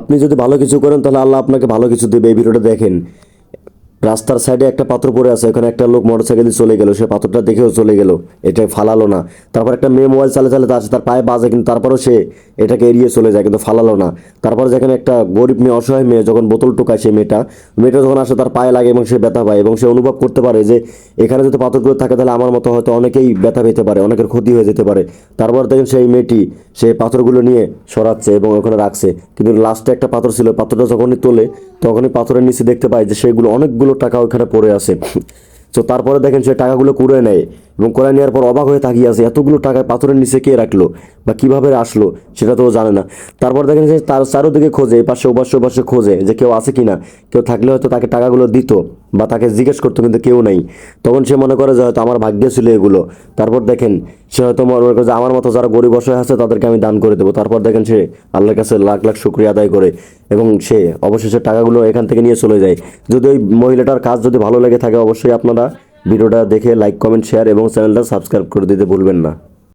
আপনি যদি ভালো কিছু করেন তাহলে আল্লাহ আপনাকে ভালো কিছু দেবে। এই ভিডিওটা দেখেন, রাস্তার সাইডে একটা পাথর পড়ে আছে, ওখানে একটা লোক মোটরসাইকেল দিয়ে চলে গেল, সে পাথরটা দেখেও চলে গেল, এটা ফালালো না। তারপর একটা মেয়ে মোবাইল চালে চালে আসে, তার পায়ে বাজে, কিন্তু তারপরেও সে এটাকে এড়িয়ে চলে যায়, কিন্তু ফালালো না। তারপরে যেখানে একটা গরিব মেয়ে, অসহায় মেয়ে, যখন বোতল টোকায়, সেই মেয়েটা যখন আসে তার পায়ে লাগে এবং সে ব্যথা পায়, এবং সে অনুভব করতে পারে যে এখানে যদি পাথরগুলো থাকে তাহলে আমার মতো হয়তো অনেকেই ব্যথা পেতে পারে, অনেকের ক্ষতি হয়ে যেতে পারে। তারপর দেখেন সেই মেয়েটি সেই পাথরগুলো নিয়ে সরাচ্ছে এবং ওখানে রাখছে, কিন্তু লাস্টে একটা পাথর ছিল, পাথরটা যখনই তোলে তখনই পাথরের নিচে দেখতে পায় যে সেগুলো অনেকগুলো টাকা ওখানে পড়ে আছে। তো তারপরে দেখেন সে টাকাগুলো কুড়ে নেয়, এবং করে নেওয়ার পর অবাক হয়ে তাকিয়ে আছে, এতগুলো টাকা পাথরের নিচে কে রাখলো বা কিভাবে আসলো সেটা তো ও জানে না। তারপর দেখেন যে তার চারোদিকে খোঁজে, এপাশে ওপাশে ওপাশে খোঁজে যে কেউ আছে কিনা, কেউ থাকলে হয়তো তাকে টাকাগুলো দিত বা তাকে জিজ্ঞেস করতো, কিন্তু কেউ নেই। তখন সে মনে করে যে হয়তো আমার ভাগ্যে ছিল এগুলো। তারপর দেখেন সে হয়তো মনে করে যে আমার মতো যারা গরিব অসহায় আছে তাদেরকে আমি দান করে দেবো। তারপর দেখেন সে আল্লাহর কাছে লাখ লাখ শুকরিয়া আদায় করে, এবং সে অবশেষে টাকাগুলো এখান থেকে নিয়ে চলে যায়। যদি ওই মহিলাটার কাজ যদি ভালো লেগে থাকে, অবশ্যই আপনারা ভিডিওটা দেখে লাইক, কমেন্ট, শেয়ার এবং চ্যানেলটা সাবস্ক্রাইব করে দিতে ভুলবেন না।